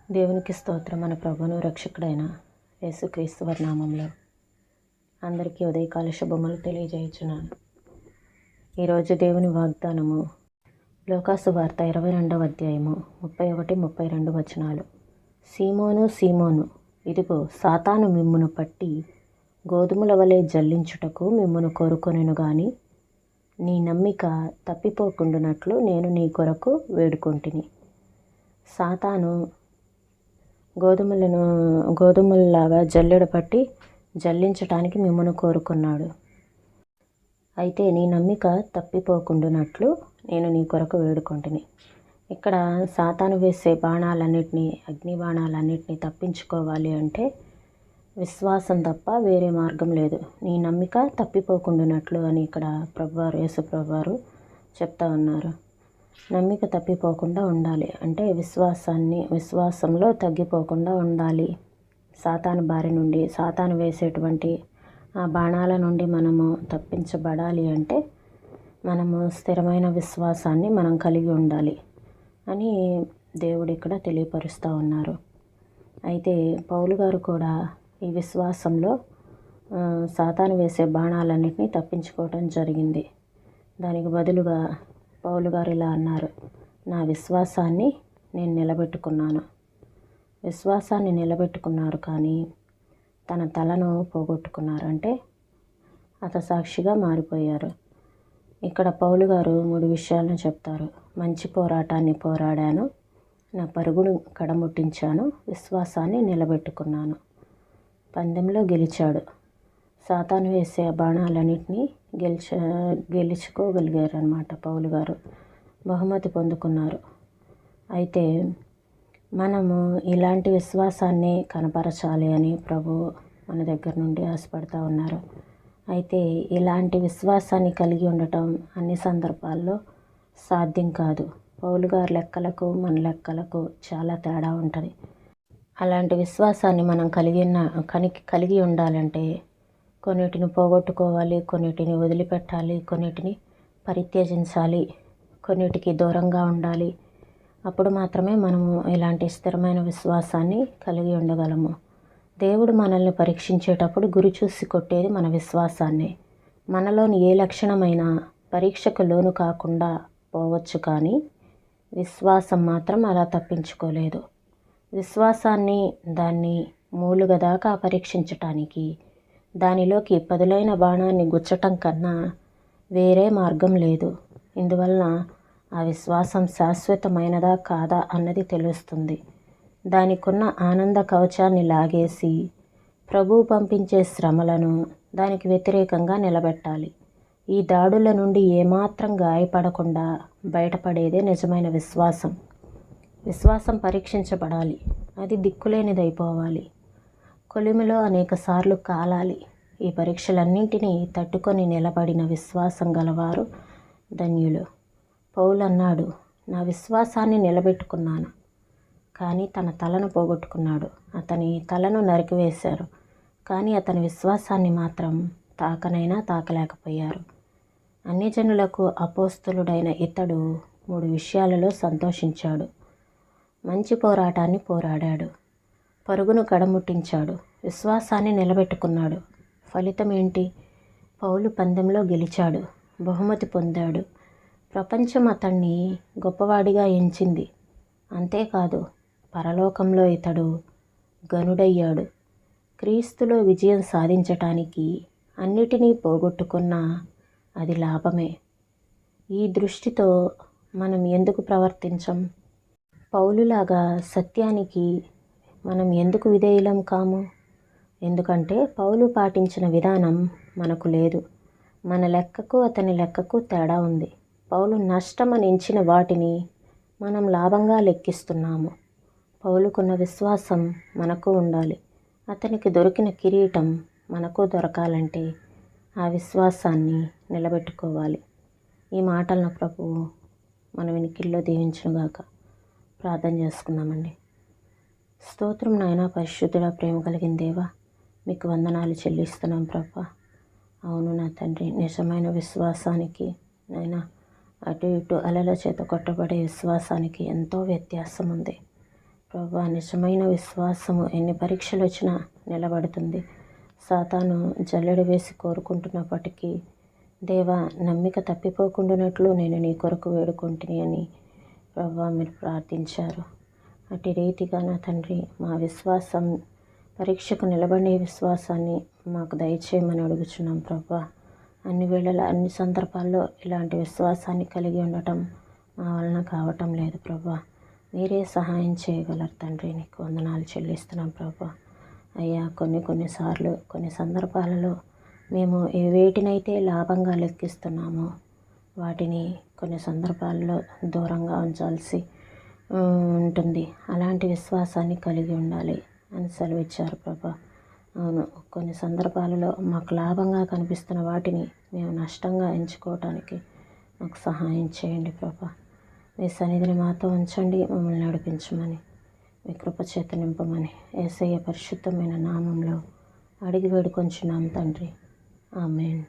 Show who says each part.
Speaker 1: దేవునికి స్తోత్రం. మన ప్రభువును రక్షకుడైన యేసుక్రీస్తు వారి నామంలో అందరికీ ఉదయకాల శుభములు తెలియజేయుచున్నాను. ఈరోజు దేవుని వాగ్దానము లోకాసు వార్త 22వ అధ్యాయము 31-32 వచనాలు. సీమోను, సీమోను, ఇదిగో సాతాను మిమ్మును పట్టి గోధుమల వలె జల్లించుటకు మిమ్మును కోరుకొనెను గాని నీ నమ్మిక తప్పిపోకుండునట్లు నేను నీ కొరకు వేడుకొంటిని. సాతాను గోధుమలలాగా జల్లెడ పట్టి జల్లించటానికి మిమ్మల్ని కోరుకున్నాడు. అయితే నీ నమ్మిక తప్పిపోకుండునట్లు నేను నీ కొరకు వేడుకొంటిని. ఇక్కడ సాతాను వేసే బాణాలన్నిటినీ, అగ్ని బాణాలన్నిటినీ తప్పించుకోవాలి అంటే విశ్వాసం తప్ప వేరే మార్గం లేదు. నీ నమ్మిక తప్పిపోకుండునట్లు అని ఇక్కడ యేసు ప్రభువారు చెప్తా ఉన్నారు. నమ్మిక తప్పిపోకుండా ఉండాలి అంటే విశ్వాసంలో తగ్గిపోకుండా ఉండాలి. సాతాను బారి నుండి, సాతాను వేసేటువంటి ఆ బాణాల నుండి మనము తప్పించబడాలి అంటే మనము స్థిరమైన విశ్వాసాన్ని మనం కలిగి ఉండాలి అని దేవుడు ఇక్కడ తెలియపరుస్తూ ఉన్నారు. అయితే పౌలు గారు కూడా ఈ విశ్వాసంలో సాతాను వేసే బాణాలన్నింటినీ తప్పించుకోవటం జరిగింది. దానికి బదులుగా పౌలు గారు ఇలా అన్నారు, నా విశ్వాసాన్ని నేను నిలబెట్టుకున్నాను. విశ్వాసాన్ని నిలబెట్టుకున్నారు కానీ తన తలను పోగొట్టుకున్నారు, అంటే హతసాక్షిగా మారిపోయారు. ఇక్కడ పౌలు గారు 3 విషయాలను చెప్తారు. మంచి పోరాటాన్ని పోరాడాను, నా పరుగును కడముట్టించాను, విశ్వాసాన్ని నిలబెట్టుకున్నాను. పందెంలో గెలిచాడు. సాతాను వేసే బాణాలన్నింటినీ గెలుచుకోగలిగారు అన్నమాట. పౌలు గారు బహుమతి పొందుకున్నారు. అయితే మనము ఇలాంటి విశ్వాసాన్ని కనపరచాలి అని ప్రభు మన దగ్గర నుండి ఆశపడుతూ ఉన్నారు. అయితే ఇలాంటి విశ్వాసాన్ని కలిగి ఉండటం అన్ని సందర్భాల్లో సాధ్యం కాదు. పౌలు గారి లెక్కలకు మన లెక్కలకు చాలా తేడా ఉంటుంది. అలాంటి విశ్వాసాన్ని మనం కలిగి ఉండాలంటే కొన్నిటిని పోగొట్టుకోవాలి, కొన్నిటిని వదిలిపెట్టాలి, కొన్నిటిని పరిత్యజించాలి, కొన్నిటికి దూరంగా ఉండాలి. అప్పుడు మాత్రమే మనము ఇలాంటి స్థిరమైన విశ్వాసాన్ని కలిగి ఉండగలము. దేవుడు మనల్ని పరీక్షించేటప్పుడు గురి చూసి కొట్టేది మన విశ్వాసాన్ని. మనలోని ఏ లక్షణమైన పరీక్షకు లోను కాకుండా పోవచ్చు, కానీ విశ్వాసం మాత్రం అలా తప్పించుకోలేదు. విశ్వాసాన్ని దాన్ని మూలుగ దాకా పరీక్షించటానికి దానిలోకి పదులైన బాణాన్ని గుచ్చటం కన్నా వేరే మార్గం లేదు. ఇందువలన ఆ విశ్వాసం శాశ్వతమైనదా కాదా అన్నది తెలుస్తుంది. దానికున్న ఆనంద కవచాన్ని లాగేసి ప్రభువు పంపించే శ్రమలను దానికి వ్యతిరేకంగా నిలబెట్టాలి. ఈ దాడుల నుండి ఏమాత్రం గాయపడకుండా బయటపడేదే నిజమైన విశ్వాసం. విశ్వాసం పరీక్షించబడాలి, అది దిక్కులేనిదైపోవాలి, కొలిమిలో అనేకసార్లు కాలాలి. ఈ పరీక్షలన్నింటినీ తట్టుకొని నిలబడిన విశ్వాసం గలవారు ధన్యులు. పౌలు అన్నాడు, నా విశ్వాసాన్ని నిలబెట్టుకున్నాను. కానీ తన తలను పోగొట్టుకున్నాడు. అతని తలను నరికివేశారు, కానీ అతని విశ్వాసాన్ని మాత్రం తాకనైనా తాకలేకపోయారు. అన్ని జనులకు అపోస్తలుడైన ఇతడు 3 విషయాలలో సంతోషించాడు. మంచి పోరాటాన్ని పోరాడాడు, పరుగును కడముట్టించాడు, విశ్వాసాన్ని నిలబెట్టుకున్నాడు. ఫలితం ఏంటి? పౌలు పందెంలో గెలిచాడు, బహుమతి పొందాడు. ప్రపంచం అతన్ని గొప్పవాడిగా ఎంచింది. అంతేకాదు, పరలోకంలో ఇతడు ఘనుడయ్యాడు. క్రీస్తులో విజయం సాధించటానికి అన్నిటినీ పోగొట్టుకున్నా అది లాభమే. ఈ దృష్టితో మనం ఎందుకు ప్రవర్తించం? పౌలులాగా సత్యానికి మనం ఎందుకు విధేయులం కాము? ఎందుకంటే పౌలు పాటించిన విధానం మనకు లేదు. మన లెక్కకు అతని లెక్కకు తేడా ఉంది. పౌలు నష్టమని ఎంచిన వాటిని మనం లాభంగా లెక్కిస్తున్నాము. పౌలుకున్న విశ్వాసం మనకు ఉండాలి. అతనికి దొరికిన కిరీటం మనకు దొరకాలంటే ఆ విశ్వాసాన్ని నిలబెట్టుకోవాలి. ఈ మాటలను ప్రభువు మన వినికిడిలో దీవించునుగాక. ప్రార్థన చేసుకుందామండి. స్తోత్రం నాయన, పరిశుద్ధుడా, ప్రేమ కలిగిన దేవా, మీకు వందనాలు చెల్లిస్తున్నాం ప్రభా. అవును నా తండ్రి, నిజమైన విశ్వాసానికి నాయన అటు ఇటు అలల చేత కొట్టబడే విశ్వాసానికి ఎంతో వ్యత్యాసం ఉంది ప్రభా. నిజమైన విశ్వాసము ఎన్ని పరీక్షలు వచ్చినా నిలబడుతుంది. సాతాను జల్లెడ వేసి కోరుకుంటున్నప్పటికీ దేవా నమ్మిక తప్పిపోకుండానట్లు నేను నీ కొరకు వేడుకుంటుని అని ప్రభా మీరు ప్రార్థించారు. అటు రీతిగా నా తండ్రి మా విశ్వాసం పరీక్షకు నిలబడే విశ్వాసాన్ని మాకు దయచేయమని అడుగుచున్నాం ప్రభా. అన్ని వేళల అన్ని సందర్భాల్లో ఇలాంటి విశ్వాసాన్ని కలిగి ఉండటం మా వలన కావటం లేదు ప్రభా. మీరే సహాయం చేయగలరు తండ్రి. నీకు వందనాలు చెల్లిస్తున్నాం ప్రభా. అయ్యా కొన్నిసార్లు కొన్ని సందర్భాలలో మేము వేటినైతే లాభంగా లెక్కిస్తున్నామో వాటిని కొన్ని సందర్భాల్లో దూరంగా ఉంచాల్సి ఉంటుంది. అలాంటి విశ్వాసాన్ని కలిగి ఉండాలి అని సెలవిచ్చారు ప్రభా. అవును, కొన్ని సందర్భాలలో మాకు లాభంగా కనిపిస్తున్న వాటిని మేము నష్టంగా ఎంచుకోవటానికి మాకు సహాయం చేయండి ప్రభా. మీ సన్నిధిని మాతో ఉంచండి, మమ్మల్ని నడిపించమని, మీ కృపచేత నింపమని యేసయ్య పరిశుద్ధమైన నామంలో అడిగి వేడుకొంచున్నాం తండ్రి. ఆమేన్.